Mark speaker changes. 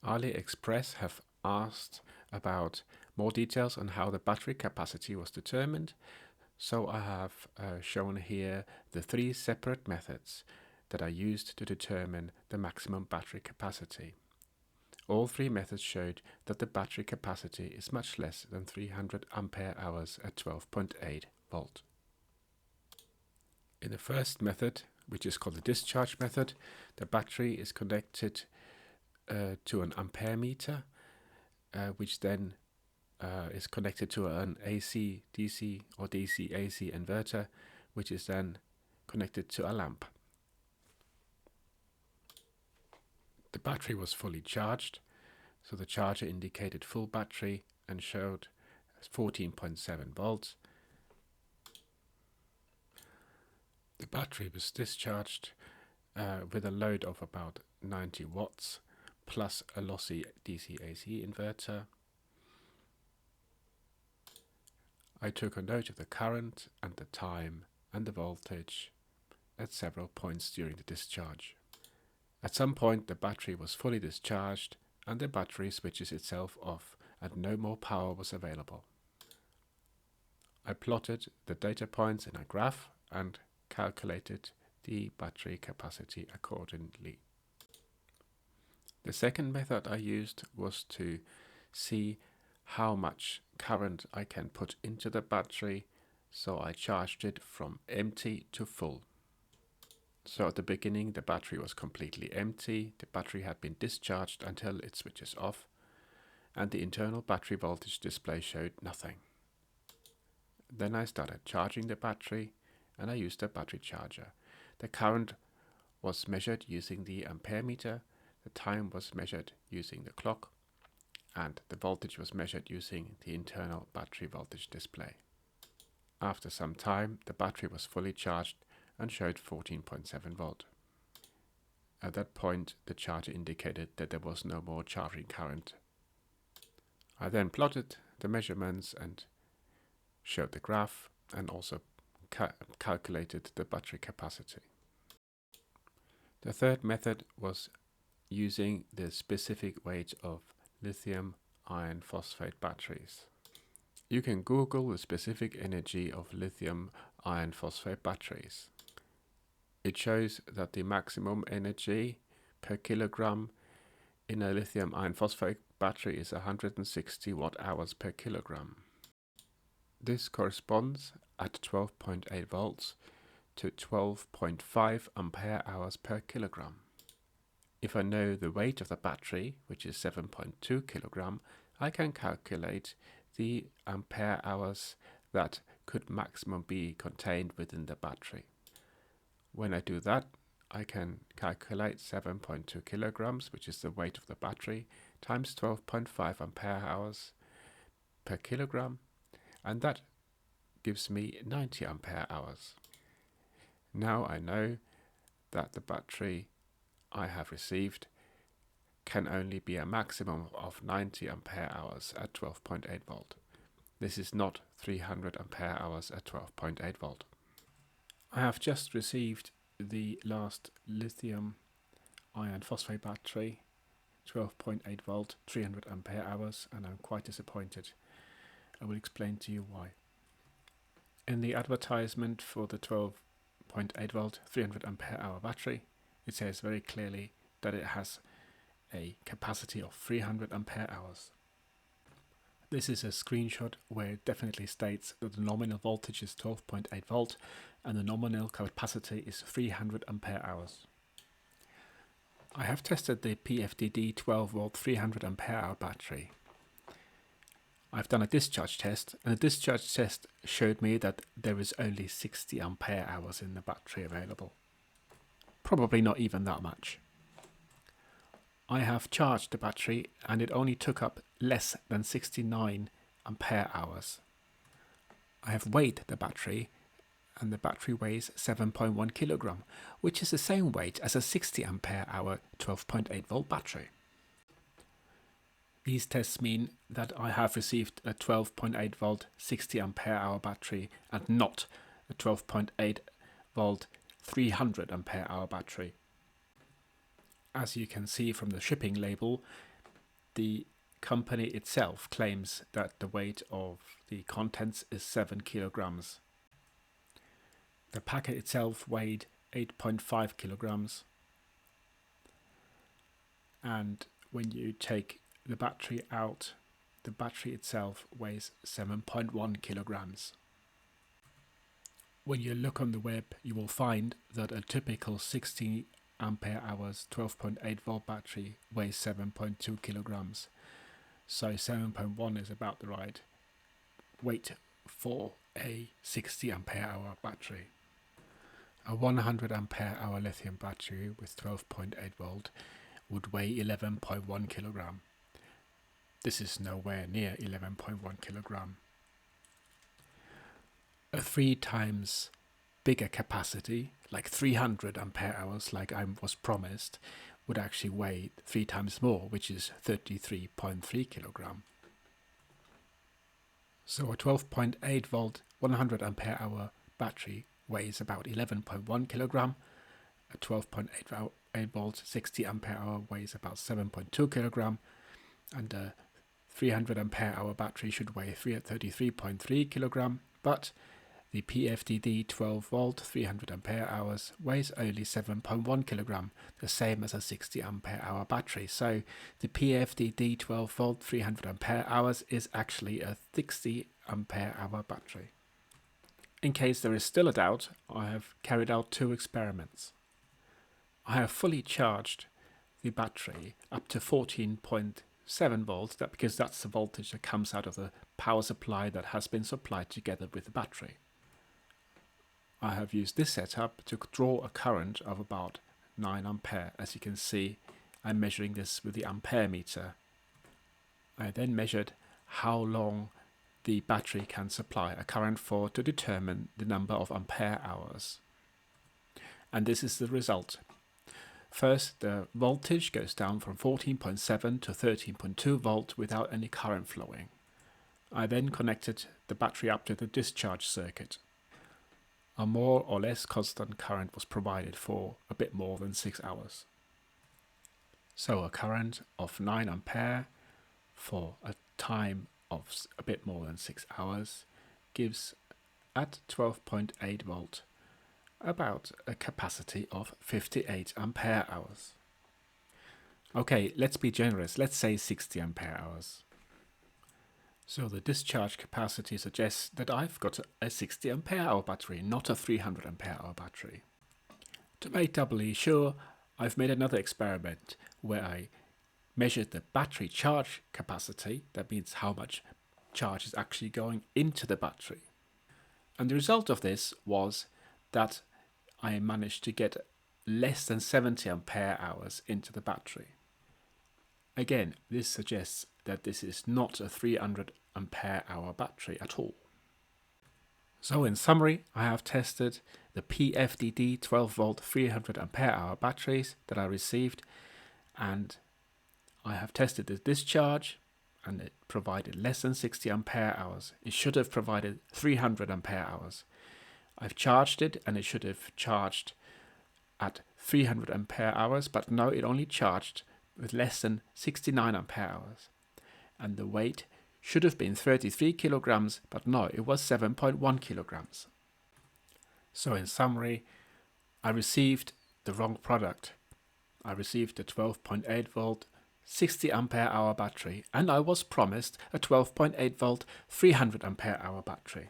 Speaker 1: Aliexpress have asked about more details on how the battery capacity was determined, so I have shown here the 3 separate methods that are used to determine the maximum battery capacity. All 3 methods showed that the battery capacity is much less than 300 ampere hours at 12.8 volt. In the first method, which is called the discharge method, the battery is connected to an ampere meter, which then is connected to an AC DC or DC AC inverter, which is then connected to a lamp. The battery was fully charged, so the charger indicated full battery and showed 14.7 volts. The battery was discharged with a load of about 90 watts plus a lossy DC AC inverter. I took a note of the current and the time and the voltage at several points during the discharge. At some point the battery was fully discharged and the battery switches itself off and no more power was available. I plotted the data points in a graph and calculated the battery capacity accordingly. The second method I used was to see how much current I can put into the battery, so I charged it from empty to full. So at the beginning the battery was completely empty, the battery had been discharged until it switches off, and the internal battery voltage display showed nothing. Then I started charging the battery and I used a battery charger. The current was measured using the ampere meter, the time was measured using the clock, and the voltage was measured using the internal battery voltage display. After some time, the battery was fully charged and showed 14.7 volt. At that point, the charger indicated that there was no more charging current. I then plotted the measurements and showed the graph and also calculated the battery capacity. The third method was using the specific weight of lithium iron phosphate batteries. You can Google the specific energy of lithium iron phosphate batteries. It shows that the maximum energy per kilogram in a lithium iron phosphate battery is 160 watt-hours per kilogram. This corresponds at 12.8 volts to 12.5 ampere hours per kilogram. If I know the weight of the battery, which is 7.2 kilogram, I can calculate the ampere hours that could maximum be contained within the battery. When I do that, I can calculate 7.2 kilograms, which is the weight of the battery, times 12.5 ampere hours per kilogram, and that gives me 90 ampere hours. Now I know that the battery I have received can only be a maximum of 90 ampere hours at 12.8 volt. This is not 300 ampere hours at 12.8 volt. I have just received the last lithium iron phosphate battery, 12.8 volt, 300 ampere hours, and I'm quite disappointed. I will explain to you why. In the advertisement for the 12.8 volt, 300 ampere hour battery, it says very clearly that it has a capacity of 300 ampere hours. This is a screenshot where it definitely states that the nominal voltage is 12.8 volt and the nominal capacity is 300 ampere hours. I have tested the PFDD 12 volt 300 ampere hour battery. I've done a discharge test, and the discharge test showed me that there is only 60 ampere hours in the battery available. Probably not even that much. I have charged the battery and it only took up less than 69 ampere hours. I have weighed the battery and the battery weighs 7.1 kilogram, which is the same weight as a 60 ampere hour 12.8 volt battery. These tests mean that I have received a 12.8 volt 60 ampere hour battery and not a 12.8 volt 300 ampere hour battery. As you can see from the shipping label, The company itself claims that the weight of the contents is 7 kilograms. The packet itself weighed 8.5 kilograms, and when you take the battery out, the battery itself weighs 7.1 kilograms. When you look on the web, you will find that a typical 60 ampere hours 12.8 volt battery weighs 7.2 kilograms. So 7.1 is about the right weight for a 60 ampere hour battery. A 100 ampere hour lithium battery with 12.8 volt would weigh 11.1 kilogram. This is nowhere near 11.1 kilogram. A 3 times bigger capacity, like 300 ampere hours, like I was promised, would actually weigh 3 times more, which is 33.3 kilogram. So a 12.8 volt 100 ampere hour battery weighs about 11.1 kilogram. A 12.8 volt 60 ampere hour weighs about 7.2 kilogram, and a 300 ampere hour battery should weigh 33.3 kilogram, but the PFDD 12 volt 300 ampere hours weighs only 7.1 kilogram, the same as a 60 ampere hour battery. So the PFDD 12 volt 300 ampere hours is actually a 60 ampere hour battery. In case there is still a doubt, I have carried out 2 experiments. I have fully charged the battery up to 14.7 volts, because that's the voltage that comes out of the power supply that has been supplied together with the battery. I have used this setup to draw a current of about 9 ampere. As you can see, I'm measuring this with the ampere meter. I then measured how long the battery can supply a current for to determine the number of ampere hours. And this is the result. First, the voltage goes down from 14.7 to 13.2 volt without any current flowing. I then connected the battery up to the discharge circuit. A more or less constant current was provided for a bit more than 6 hours. So a current of 9 ampere for a time of a bit more than 6 hours gives, at 12.8 volt, about a capacity of 58 ampere hours. Okay, let's be generous, let's say 60 ampere hours. So the discharge capacity suggests that I've got a 60 ampere hour battery, not a 300 ampere hour battery. To make doubly sure, I've made another experiment where I measured the battery charge capacity, that means how much charge is actually going into the battery. And the result of this was that I managed to get less than 70 ampere hours into the battery. Again, this suggests that this is not a 300 ampere hour battery at all. So in summary, I have tested the PFDD 12 volt 300 ampere hour batteries that I received, and I have tested the discharge, and it provided less than 60 ampere hours. It should have provided 300 ampere hours. I've charged it, and it should have charged at 300 ampere hours, but no, it only charged with less than 69 ampere hours. And the weight should have been 33 kilograms, but no, it was 7.1 kilograms. So in summary, I received the wrong product. I received a 12.8 volt 60 ampere hour battery, and I was promised a 12.8 volt 300 ampere hour battery.